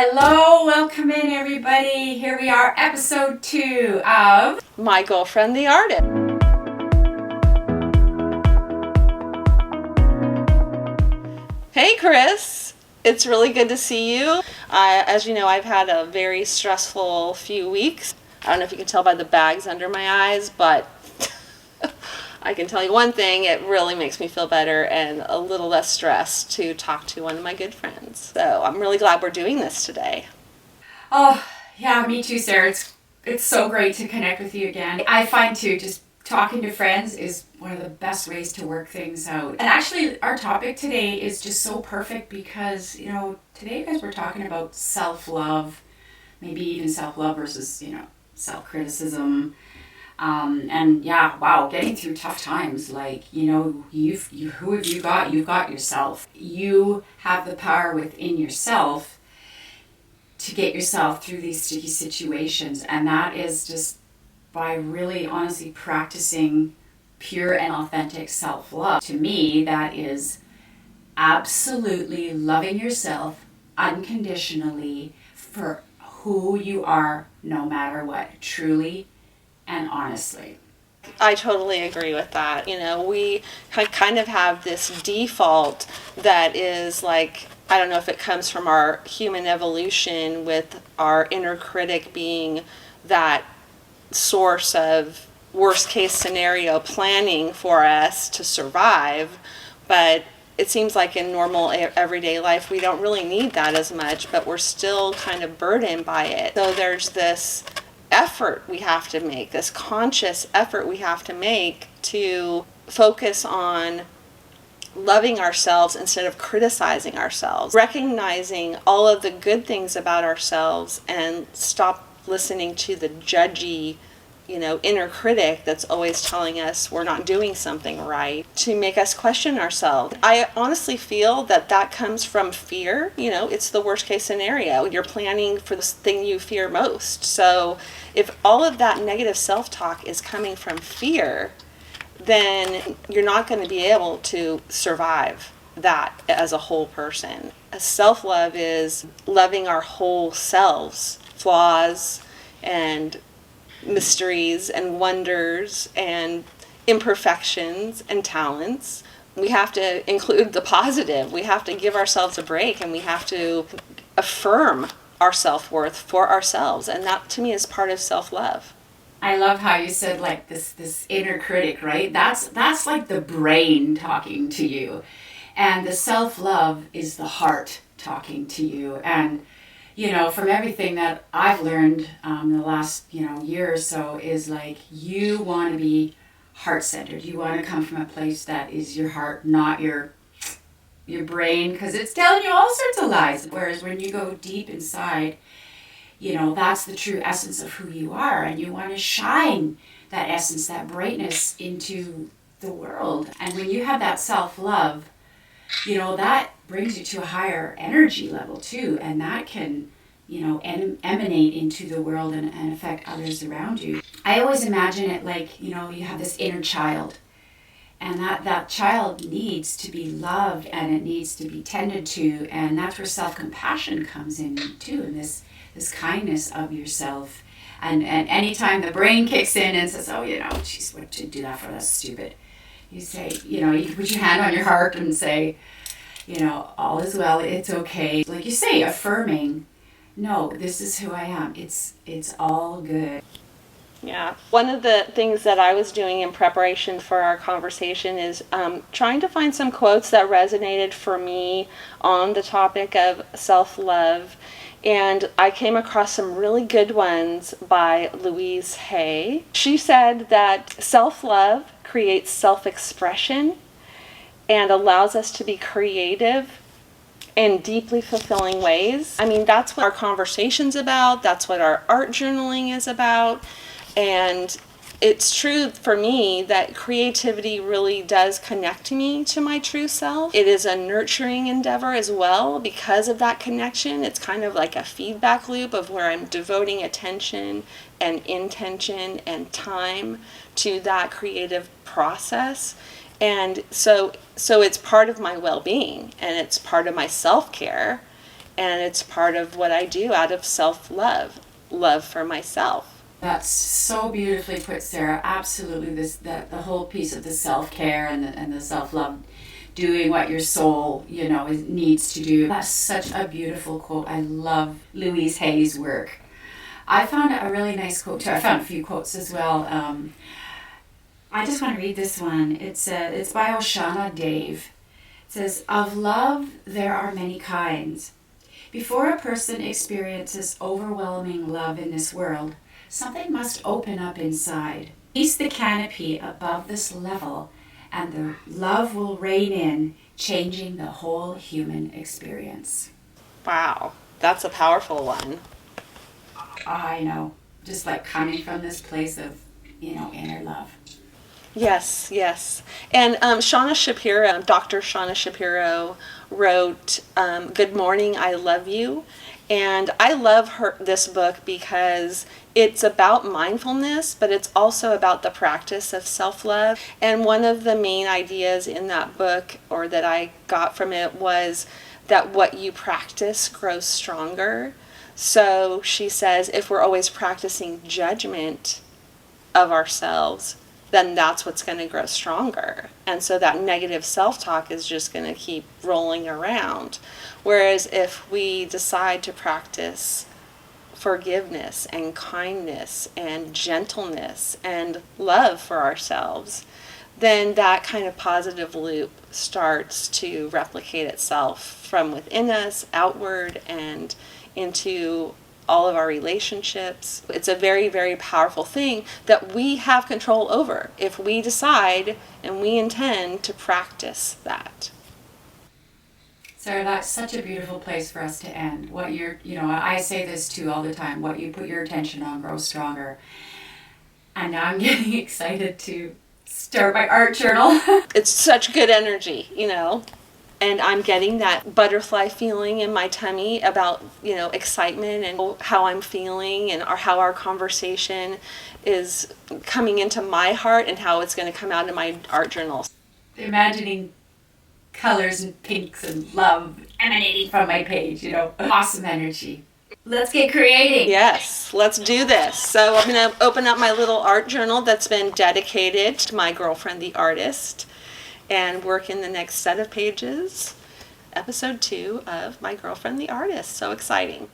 Hello, welcome in everybody. Here we are, episode 2 of My Girlfriend the Artist. Hey Chris, it's really good to see you. As you know, I've had a very stressful few weeks. I don't know if you can tell by the bags under my eyes, but I can tell you one thing, it really makes me feel better and a little less stressed to talk to one of my good friends. So I'm really glad we're doing this today. Oh, yeah, me too, Sarah. It's so great to connect with you again. I find too, just talking to friends is one of the best ways to work things out. And actually, our topic today is just so perfect because, today, guys, we're talking about self-love, maybe even self-love versus, self-criticism. And yeah, wow, getting through tough times, like, who have you got? You've got yourself. You have the power within yourself to get yourself through these sticky situations. And that is just by really honestly practicing pure and authentic self-love. To me, that is absolutely loving yourself unconditionally for who you are, no matter what, truly and honestly. I totally agree with that. We kind of have this default that is like, I don't know if it comes from our human evolution with our inner critic being that source of worst case scenario planning for us to survive, but it seems like in normal everyday life we don't really need that as much, but we're still kind of burdened by it. So there's this effort we have to make, this conscious effort we have to make to focus on loving ourselves instead of criticizing ourselves, recognizing all of the good things about ourselves and stop listening to the judgy, inner critic that's always telling us we're not doing something right, to make us question ourselves. I honestly feel that comes from fear. It's the worst case scenario. You're planning for the thing you fear most. So if all of that negative self-talk is coming from fear, then you're not going to be able to survive that as a whole person. Self-love is loving our whole selves, flaws and mysteries and wonders and imperfections and talents. We have to include the positive. We have to give ourselves a break, and we have to affirm our self-worth for ourselves. And that to me is part of self-love. I love how you said like this inner critic, right? That's like the brain talking to you. And the self-love is the heart talking to you. And from everything that I've learned in the last, year or so is like you want to be heart-centered. You want to come from a place that is your heart, not your brain, because it's telling you all sorts of lies. Whereas when you go deep inside, that's the true essence of who you are, and you want to shine that essence, that brightness into the world. And when you have that self-love, that brings you to a higher energy level too, and that can, emanate into the world and affect others around you. I always imagine it like, you have this inner child, and that child needs to be loved, and it needs to be tended to, and that's where self-compassion comes in too, and this kindness of yourself. And anytime the brain kicks in and says, oh, geez, what did you do that for? That's stupid. You say, you can put your hand on your heart and say, all is well, it's okay. Like you say, affirming, no, this is who I am. It's all good. Yeah. One of the things that I was doing in preparation for our conversation is trying to find some quotes that resonated for me on the topic of self-love. And I came across some really good ones by Louise Hay. She said that self-love creates self-expression and allows us to be creative in deeply fulfilling ways. I mean, that's what our conversation's about. That's what our art journaling is about. And it's true for me that creativity really does connect me to my true self. It is a nurturing endeavor as well because of that connection. It's kind of like a feedback loop of where I'm devoting attention and intention and time to that creative process. And so it's part of my well-being, and it's part of my self-care. And it's part of what I do out of self-love, love for myself. That's so beautifully put, Sarah. Absolutely, the whole piece of the self-care and the self-love, doing what your soul, needs to do. That's such a beautiful quote. I love Louise Hay's work. I found a really nice quote too. I found a few quotes as well. I just want to read this one. It's by Oshana Dave. It says, "Of love, there are many kinds. Before a person experiences overwhelming love in this world, something must open up inside. Release the canopy above this level, and the love will rain in, changing the whole human experience." Wow, that's a powerful one. I know. Just like coming from this place of, inner love. Yes, yes. And Shauna Shapiro, Dr. Shauna Shapiro wrote Good Morning, I Love You. And I love this book because it's about mindfulness, but it's also about the practice of self-love. And one of the main ideas in that book, or that I got from it, was that what you practice grows stronger. So she says if we're always practicing judgment of ourselves, then that's what's going to grow stronger. And so that negative self-talk is just going to keep rolling around. Whereas if we decide to practice forgiveness and kindness and gentleness and love for ourselves, then that kind of positive loop starts to replicate itself from within us, outward, and into all of our relationships. It's a very, very powerful thing that we have control over if we decide and we intend to practice that. Sarah, that's such a beautiful place for us to end. What I say this too all the time, what you put your attention on grows stronger. And now I'm getting excited to start my art journal. It's such good energy, And I'm getting that butterfly feeling in my tummy about, excitement and how I'm feeling and how our conversation is coming into my heart and how it's going to come out in my art journal. Imagining colors and pinks and love emanating from my page, awesome energy. Let's get creating. Yes, let's do this. So I'm going to open up my little art journal that's been dedicated to my girlfriend, the artist, and work in the next set of pages, episode 2 of My Girlfriend the Artist. So exciting.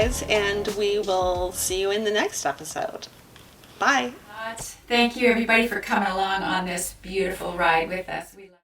guys, and we will see you in the next episode. Bye. Thank you, everybody, for coming along on this beautiful ride with us. We love